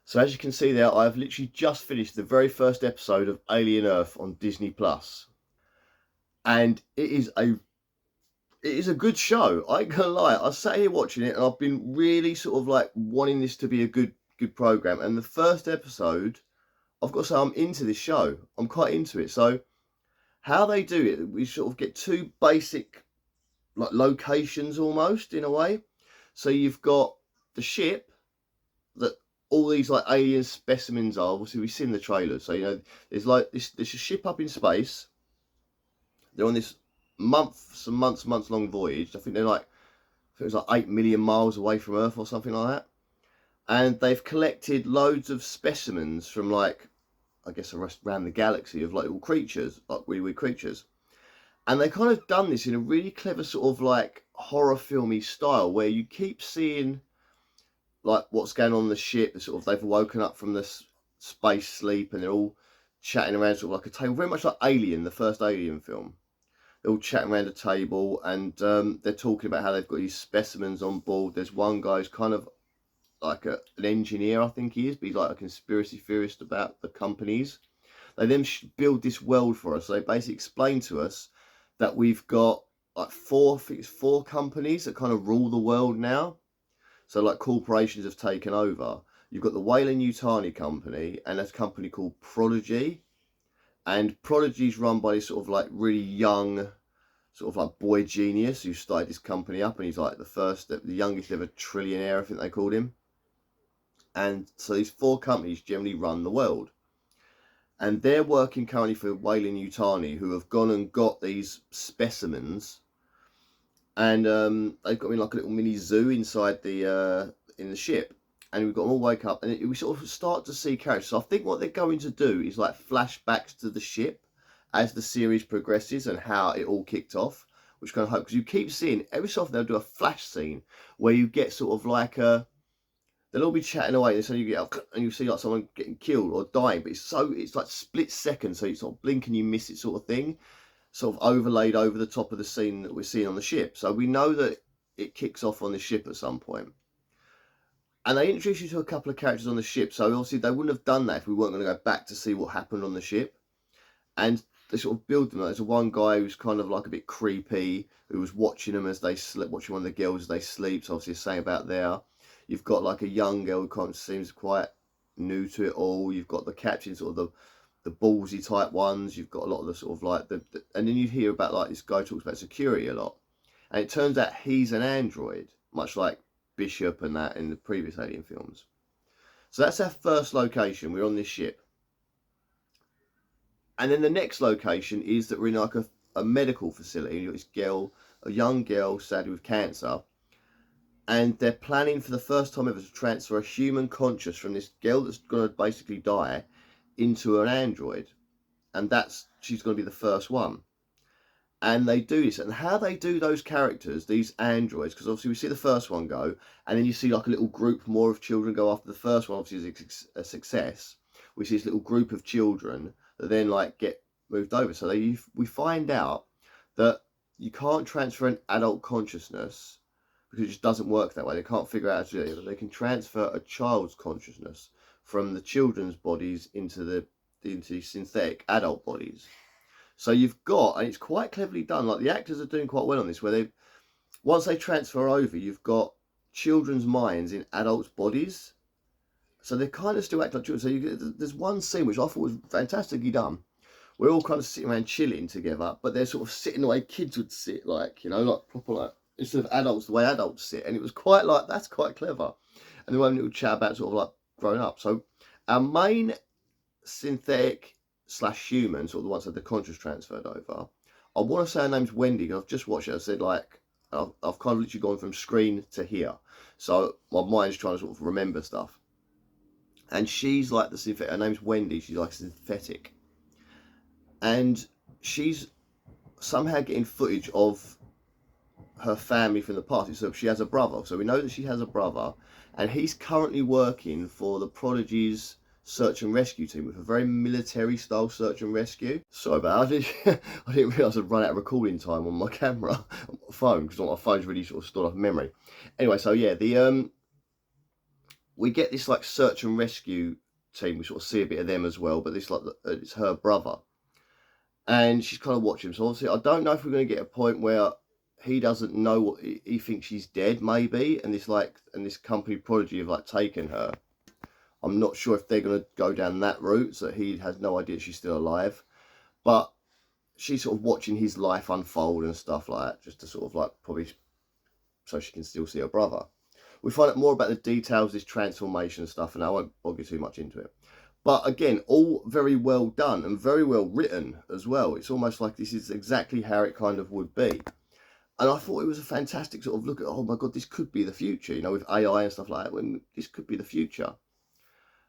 So as you can see there, I've literally just finished the very first episode of Alien Earth on Disney Plus. And it is a good show. I ain't gonna lie. I sat here watching it and I've been really sort of like wanting this to be a good program. And the first episode, I've got to say I'm into this show. I'm quite into it. So how they do it, we sort of get two basic like locations almost in a way. So you've got the ship that all these like alien specimens are. Obviously we've seen the trailers. So there's like there's a ship up in space. They're on this months long voyage. I think they're like, it was like 8 million miles away from Earth or something like that. And they've collected loads of specimens from like, I guess around the galaxy of like little creatures, like really weird creatures. And they kind of done this in a really clever sort of like horror filmy style where you keep seeing like what's going on the ship. Sort of they've woken up from this space sleep and they're all chatting around sort of like a table, very much like Alien, the first Alien film. They're all chatting around a table and they're talking about how they've got these specimens on board. There's one guy who's kind of like an engineer, I think he is, but he's like a conspiracy theorist about the companies. They then build this world for us. So they basically explain to us that we've got like four companies that kind of rule the world now. So like corporations have taken over. You've got the Weyland-Yutani company and a company called Prodigy. And Prodigy's run by this sort of like really young, sort of like boy genius who started this company up, and he's like the youngest ever trillionaire, I think they called him. And so these four companies generally run the world. And they're working currently for Weyland-Yutani, who have gone and got these specimens. And they've got me like a little mini zoo inside the in the ship. And we've got them all wake up and we sort of start to see characters. So I think what they're going to do is like flashbacks to the ship as the series progresses and how it all kicked off, which kind of hope, because you keep seeing every so often they'll do a flash scene where you get sort of like they'll all be chatting away and so you get and you see like someone getting killed or dying, but it's like split seconds, so you sort of blink and you miss it sort of thing, sort of overlaid over the top of the scene that we're seeing on the ship. So we know that it kicks off on the ship at some point. And they introduce you to a couple of characters on the ship. So obviously they wouldn't have done that if we weren't going to go back to see what happened on the ship. And they sort of build them. There's one guy who's kind of like a bit creepy, who was watching them as they sleep, watching one of the girls as they sleep. So obviously saying about there. You've got like a young girl who kind of seems quite new to it all. You've got the captain, sort of the ballsy type ones. You've got a lot of the sort of like and then you hear about like this guy talks about security a lot. And it turns out he's an android, much like Bishop and that in the previous Alien films. So that's our first location. We're on this ship. And then the next location is that we're in like a medical facility. You've got this girl, a young girl, sadly with cancer. And they're planning for the first time ever to transfer a human conscious from this girl that's going to basically die into an android. And she's going to be the first one. And they do this, and how they do those characters, these androids, because obviously we see the first one go, and then you see like a little group more of children go after the first one. Obviously is a success. We see this little group of children that then like get moved over. So we find out that you can't transfer an adult consciousness because it just doesn't work that way. They can't figure out how to do it, but they can transfer a child's consciousness from the children's bodies into synthetic adult bodies. So you've got, and it's quite cleverly done, like the actors are doing quite well on this, where once they transfer over, you've got children's minds in adults' bodies. So they kind of still act like children. So there's one scene which I thought was fantastically done. We're all kind of sitting around chilling together, but they're sort of sitting the way kids would sit, like, like proper, like, instead of adults, the way adults sit. And it was quite like, that's quite clever. And then we had a little chat about sort of like growing up. So our main synthetic / human, sort of the ones that the conscious transferred over. I want to say her name's Wendy, because I've just watched it. I said like, I've kind of literally gone from screen to here. So my mind's trying to sort of remember stuff. And she's like the synthetic, her name's Wendy, she's like synthetic. And she's somehow getting footage of her family from the past. So she has a brother. So we know that she has a brother. And he's currently working for the Prodigy's search and rescue team, with a very military style search and rescue. Sorry about that. I didn't realise I'd run out of recording time on my camera, on my phone, because my phone's really sort of stored off memory. Anyway, so yeah, we get this like search and rescue team. We sort of see a bit of them as well, but this like it's her brother, and she's kind of watching him. So obviously, I don't know if we're going to get a point where he doesn't know what he thinks she's dead, maybe, and this company prodigy have like taken her. I'm not sure if they're going to go down that route, so he has no idea she's still alive, but she's sort of watching his life unfold and stuff like that, just to sort of like probably so she can still see her brother. We find out more about the details of this transformation stuff, and I won't bog you too much into it. But again, all very well done and very well written as well. It's almost like this is exactly how it kind of would be. And I thought it was a fantastic sort of look at, oh my God, this could be the future, you know, with AI and stuff like that, when this could be the future.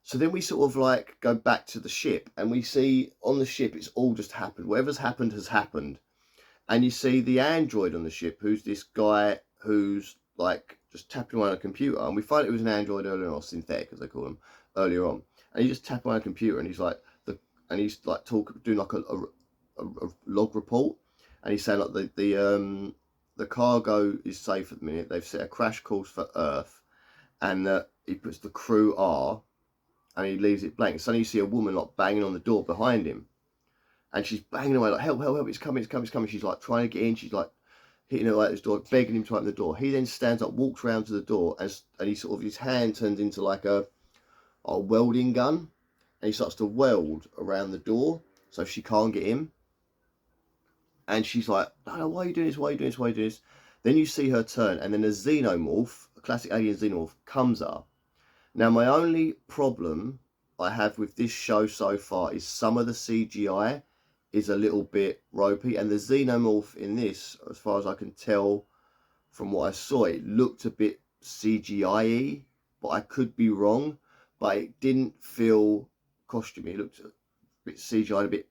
So then we sort of like go back to the ship, and we see on the ship, it's all just happened. Whatever's happened has happened. And you see the android on the ship, who's this guy who's like just tapping away on a computer. And we find it was an android earlier on, or synthetic as they call them earlier on. And he just tapping on a computer, and he's like doing like a log report. And he's saying like the cargo is safe at the minute. They've set a crash course for Earth, and he puts the crew R, and he leaves it blank. Suddenly you see a woman like banging on the door behind him, and she's banging away like, help, help, help, it's coming, it's coming, it's coming. She's like trying to get in. She's like hitting her at this door, begging him to open the door. He then stands up, walks around to the door, and he sort of, his hand turns into like a welding gun, and he starts to weld around the door so she can't get in. And she's like, no, why are you doing this? Why are you doing this? Why are you doing this? Then you see her turn, and then a xenomorph, a classic alien xenomorph, comes up. Now, my only problem I have with this show so far is some of the CGI is a little bit ropey, and the xenomorph in this, as far as I can tell from what I saw, it looked a bit CGI-y, but I could be wrong. But it didn't feel costumey. It looked a bit CGI, a bit,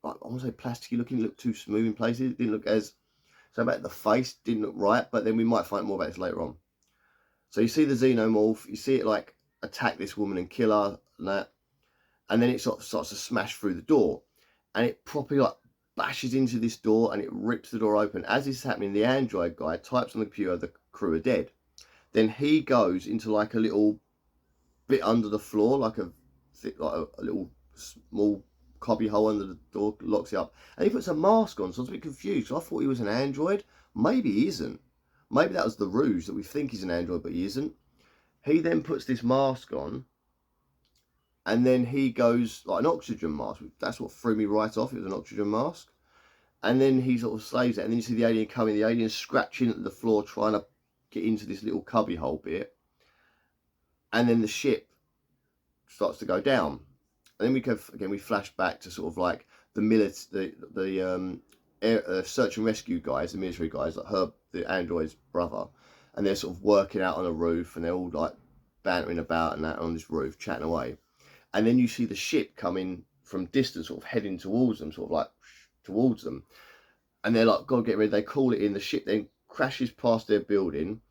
I want to say plasticky looking. It looked too smooth in places. It didn't look as, so about the face didn't look right, but then we might find more about this later on. So you see the xenomorph, you see it like attack this woman and kill her and that, and then it sort of starts to smash through the door, and it properly like bashes into this door, and it rips the door open. As this is happening, the android guy types on the computer, the crew are dead. Then he goes into like a little bit under the floor, like a little small cubby hole under the door, locks it up, and he puts a mask on. So I was a bit confused. I thought he was an android. Maybe he isn't. Maybe that was the ruse, that we think he's an android, but he isn't. He then puts this mask on, and then he goes like an oxygen mask. That's what threw me right off. It was an oxygen mask. And then he sort of slaves it, and then you see the alien coming. The alien scratching at the floor, trying to get into this little cubby hole bit. And then the ship starts to go down. And then we flash back to sort of like the search and rescue guys, the military guys, like the android's brother, and they're sort of working out on a roof, and they're all like bantering about and that on this roof, chatting away. And then you see the ship coming from distance, sort of heading towards them, sort of like towards them, and they're like, God, get ready. They call it in. The ship then crashes past their building,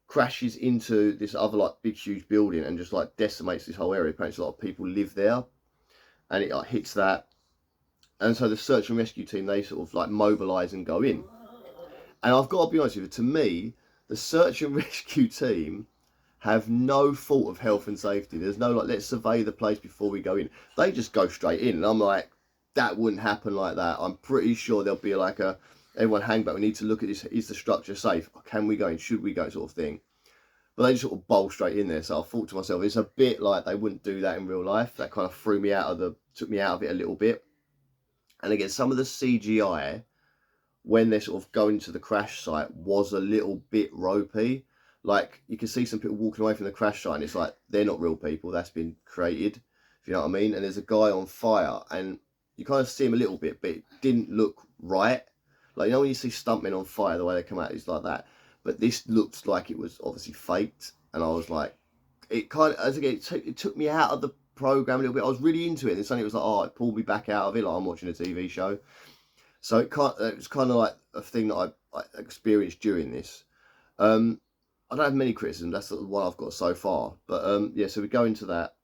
crashes into this other like big huge building, and just like decimates this whole area. Apparently a lot of people live there, and it like hits that. And so the search and rescue team, they sort of like mobilise and go in. And I've got to be honest with you, to me, the search and rescue team have no thought of health and safety. There's no like, let's survey the place before we go in. They just go straight in. And I'm like, that wouldn't happen like that. I'm pretty sure there'll be like everyone hang back. We need to look at this. Is the structure safe? Can we go in? Should we go? Sort of thing. But they just sort of bowl straight in there. So I thought to myself, it's a bit like they wouldn't do that in real life. That kind of took me out of it a little bit. And again, some of the CGI, when they're sort of going to the crash site, was a little bit ropey. Like, you can see some people walking away from the crash site, and it's like, they're not real people. That's been created, if you know what I mean. And there's a guy on fire, and you kind of see him a little bit, but it didn't look right. Like, you know when you see stuntmen on fire, the way they come out is like that. But this looked like it was obviously faked. And I was like, it took me out of the program a little bit. I was really into it, and suddenly it was like, oh, it pulled me back out of it, like I'm watching a TV show. So it was kind of like a thing that I experienced during this. I don't have many criticisms. That's the one I've got so far. But yeah, so we go into that,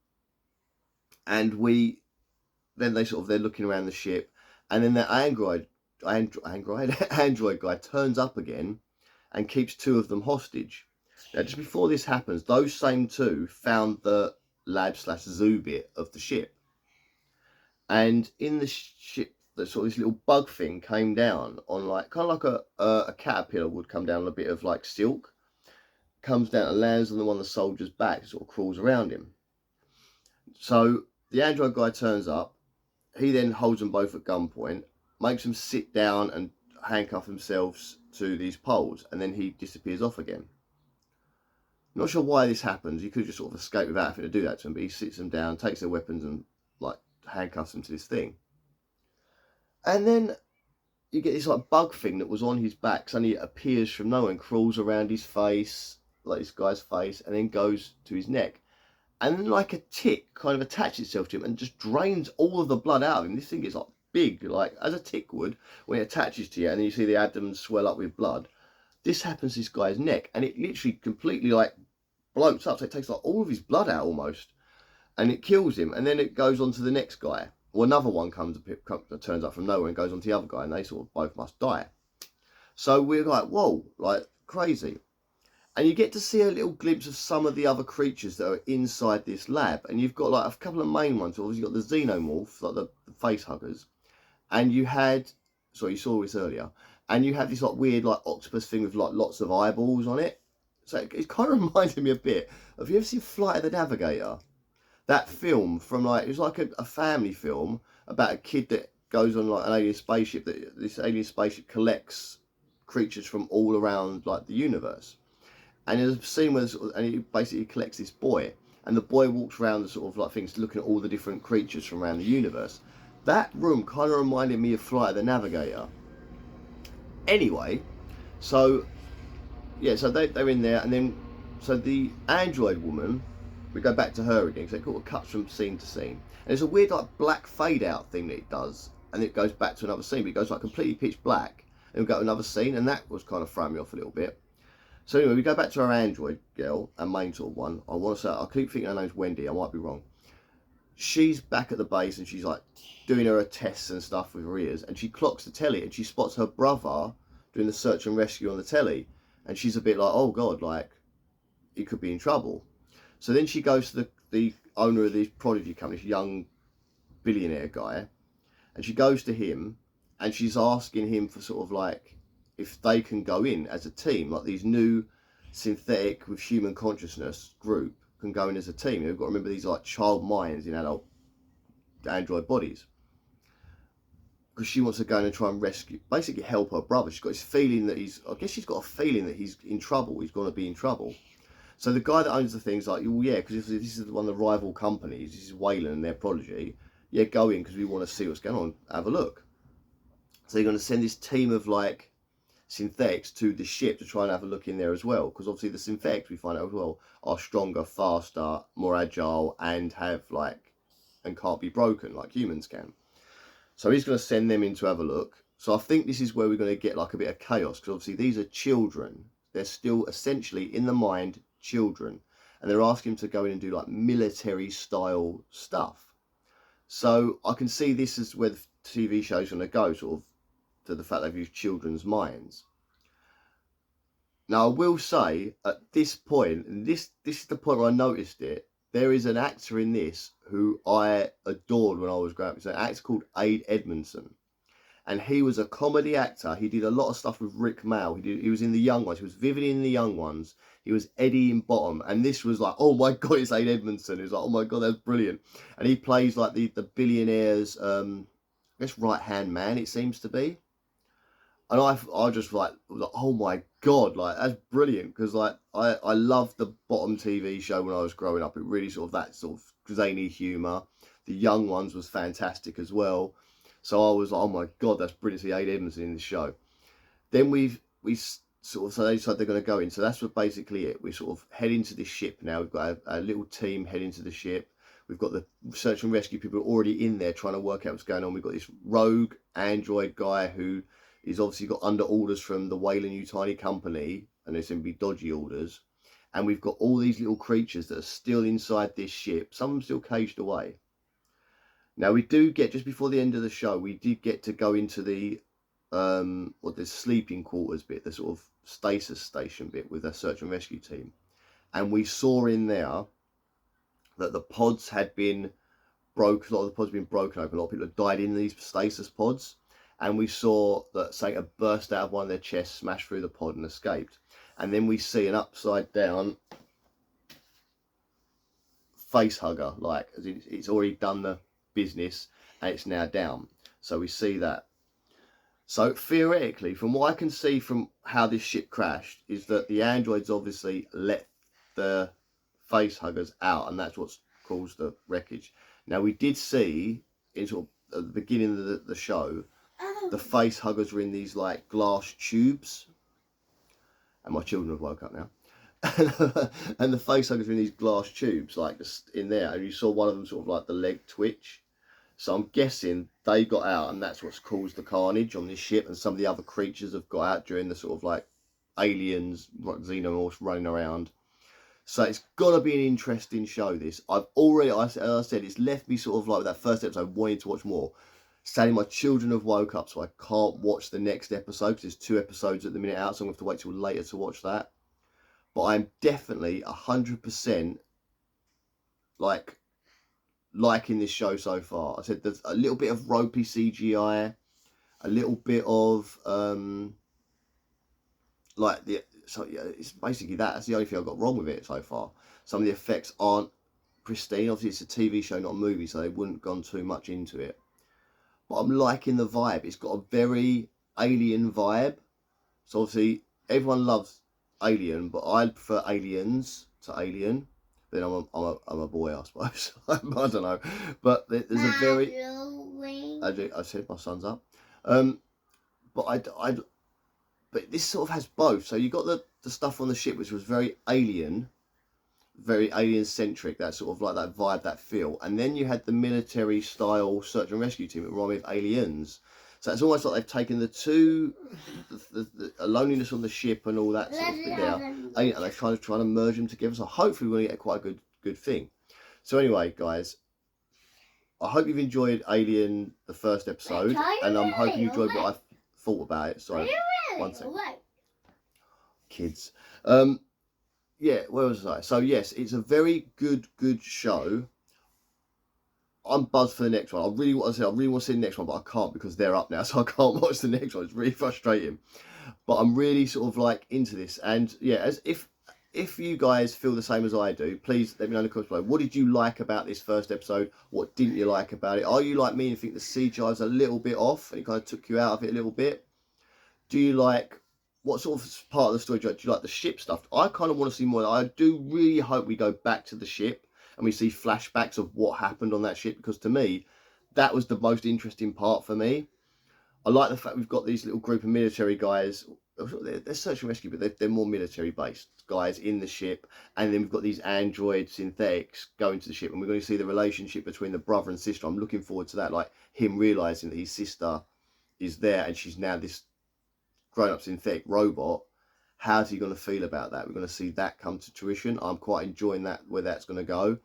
and then they're looking around the ship, and then the android guy turns up again and keeps two of them hostage. Now, just before this happens, those same two found the lab/zoo bit of the ship, and in the ship, the sort of this little bug thing came down on like kind of like a caterpillar would come down on a bit of like silk, comes down and lands on the one of the soldiers' back, sort of crawls around him. So the android guy turns up. He then holds them both at gunpoint, makes them sit down and handcuff themselves to these poles, and then he disappears off again. Not sure why this happens. You could just sort of escape without having to do that to them, but he sits them down, takes their weapons, and like handcuffs them to this thing. And then you get this like bug thing that was on his back. Suddenly it appears from nowhere and crawls around his face, like this guy's face, and then goes to his neck. And then like a tick kind of attaches itself to him and just drains all of the blood out of him. This thing is like big, like as a tick would when it attaches to you, and then you see the abdomen swell up with blood. This happens to this guy's neck, and it literally completely like bloats up, so it takes like all of his blood out almost, and it kills him. And then it goes on to the next guy. Well, another one turns up from nowhere and goes on to the other guy, and they sort of both must die. So we're like, whoa, like crazy. And you get to see a little glimpse of some of the other creatures that are inside this lab. And you've got like a couple of main ones. Obviously, you've got the xenomorphs, like the face huggers. And you had, sorry, you saw this earlier. And you have this like weird like octopus thing with like lots of eyeballs on it. So it kind of reminded me a bit. Have you ever seen Flight of the Navigator? That film from like, it was like a family film about a kid that goes on like an alien spaceship. That this alien spaceship collects creatures from all around like the universe. And there's a scene where and he basically collects this boy, and the boy walks around the sort of like things, looking at all the different creatures from around the universe. That room kind of reminded me of Flight of the Navigator. Anyway, so yeah, so they're in there, and then so the android woman, we go back to her again, because it cuts from scene to scene, and there's a weird like black fade out thing that it does, and it goes back to another scene, but it goes like completely pitch black, and we go to another scene, and that was kind of throwing me off a little bit. So anyway, we go back to our android girl, our main sort of one. I want to say, I keep thinking her name's Wendy. I might be wrong. She's back at the base and she's like doing her tests and stuff with her ears. And she clocks the telly and she spots her brother doing the search and rescue on the telly. And she's a bit like, oh God, like he could be in trouble. So then she goes to the owner of this prodigy company, this young billionaire guy. And she goes to him and she's asking him for sort of like, if they can go in as a team, like these new synthetic with human consciousness group can go in as a team. You've got to remember these are like child minds in adult android bodies. Because she wants to go in and try and rescue, basically help her brother. She's got this feeling that I guess she's got a feeling that he's in trouble. He's going to be in trouble. So the guy that owns the thing's like, well, yeah, because this is one of the rival companies. This is Wayland and their prodigy. Yeah, go in because we want to see what's going on. Have a look. So you're going to send this team of like synthetics to the ship to try and have a look in there as well, because obviously the synthetics, we find out as well, are stronger, faster, more agile, and have like, and can't be broken like humans can. So he's going to send them in to have a look. So I think this is where we're going to get like a bit of chaos, because obviously these are children. They're still essentially in the mind children, and they're asking him to go in and do like military style stuff. So I can see this is where the TV show's going to go, sort of to the fact they've used children's minds. Now I will say at this point, and this is the point where I noticed it, there is an actor in this who I adored when I was growing up. It's an actor called Ade Edmondson, and he was a comedy actor. He did a lot of stuff with Rick Mayall. He was in The Young Ones. He was Vivian in The Young Ones. He was Eddie in Bottom, and this was like, oh my God, it's Ade Edmondson. It was like, oh my God, that's brilliant. And he plays like the billionaire's I guess right hand man, it seems to be. And I just like, oh my God, like that's brilliant, because like I loved the Bottom TV show when I was growing up. It really sort of that sort of zany humour. The Young Ones was fantastic as well. So I was like, oh my God, that's brilliant. See Ade Edmondson in the show. Then we sort of, so they decide they're going to go in. So that's what basically it. We sort of head into this ship now. We've got a little team head into the ship. We've got the search and rescue people already in there trying to work out what's going on. We've got this rogue android guy who is obviously got under orders from the Weyland-Yutani company, and there's going to be dodgy orders. And we've got all these little creatures that are still inside this ship. Some of them still caged away. Now we do get, just before the end of the show, we did get to go into the sleeping quarters bit, the sort of stasis station bit with a search and rescue team, and we saw in there that the pods had been broken. A lot of the pods had been broken open. A lot of people had died in these stasis pods, and we saw that something had burst out of one of their chests, smashed through the pod, and escaped. And then we see an upside down face hugger, like as it's already done the business and it's now down. So we see that. So theoretically, from what I can see from how this ship crashed, is that the androids obviously let the face huggers out, and that's what's caused the wreckage. Now, we did see in sort of at the beginning of the show, the face huggers were in these like glass tubes, and my children have woke up now. And the face huggers were in these glass tubes, like just in there, and you saw one of them sort of like the leg twitch. So I'm guessing they got out, and that's what's caused the carnage on this ship, and some of the other creatures have got out during the sort of like aliens, xenomorphs running around. So it's got to be an interesting show, this. As I said, it's left me sort of like with that first episode wanting to watch more. Sadly, my children have woke up, so I can't watch the next episode, because there's 2 episodes at the minute out, so I'm going to have to wait till later to watch that. But I'm definitely 100% liking this show so far. I said there's a little bit of ropey CGI, a little bit of so yeah, it's basically that. That's the only thing I've got wrong with it so far. Some of the effects aren't pristine. Obviously, it's a TV show, not a movie, so they wouldn't have gone too much into it. But I'm liking the vibe. It's got a very Alien vibe. So obviously, everyone loves Alien, but I prefer Aliens to Alien. Then I'm a boy, I suppose. I don't know, but there's a very. I said my son's up, but this sort of has both. So you got the stuff on the ship, which was very alien centric. That sort of like that vibe, that feel, and then you had the military style search and rescue team that reminded me of Aliens. So it's almost like they've taken the two, the loneliness on the ship and all that sort of bit there, and they're trying to merge them together. So hopefully we're going to get quite a good thing. So anyway, guys, I hope you've enjoyed Alien, the first episode, and I'm hoping you enjoyed what I thought about it. Sorry, one second. Kids. Yeah, where was I? So yes, it's a very good show. I'm buzzed for the next one. I really want to see the next one, but I can't because they're up now, so I can't watch the next one. It's really frustrating. But I'm really sort of like into this, and yeah, as if you guys feel the same as I do, please let me know in the comments below. What did you like about this first episode? What didn't you like about it? Are you like me and think the CGI is a little bit off and it kind of took you out of it a little bit? Do you like, what sort of part of the story do you like the ship stuff? I kind of want to see more. I do really hope we go back to the ship and we see flashbacks of what happened on that ship, because to me, that was the most interesting part for me. I like the fact we've got these little group of military guys. They're search and rescue, but they're more military based guys in the ship. And then we've got these android synthetics going to the ship, and we're going to see the relationship between the brother and sister. I'm looking forward to that, like him realizing that his sister is there and she's now this grown-up synthetic robot. How's he going to feel about that? We're going to see that come to fruition. I'm quite enjoying that, where that's going to go.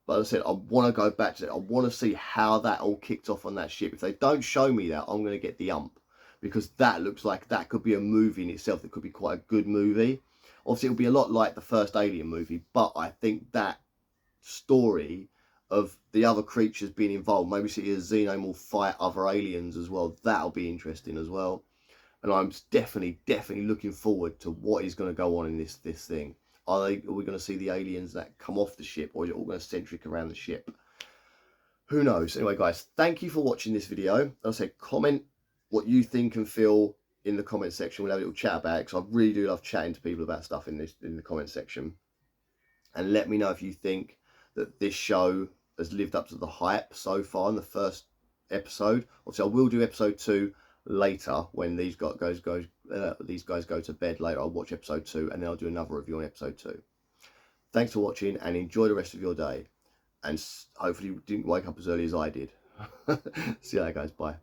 But as I said, I want to go back to it. I want to see how that all kicked off on that ship. If they don't show me that, I'm going to get the ump, because that looks like that could be a movie in itself. That could be quite a good movie. Obviously, it'll be a lot like the first Alien movie, but I think that story of the other creatures being involved, maybe see a xenomorph fight other aliens as well, that'll be interesting as well. And I'm definitely looking forward to what is going to go on in this thing. Are we going to see the aliens that come off the ship, or is it all going to centric around the ship? Who knows? Anyway, guys, thank you for watching this video. As I said, comment what you think and feel in the comment section. We'll have a little chat about it, because I really do love chatting to people about stuff in the comment section. And let me know if you think that this show has lived up to the hype so far in the first episode. Obviously, I will do episode 2 later when these guys go to bed later. I'll watch episode 2 and then I'll do another review on episode 2. Thanks for watching and enjoy the rest of your day, and hopefully you didn't wake up as early as I did. See you later, guys. Bye.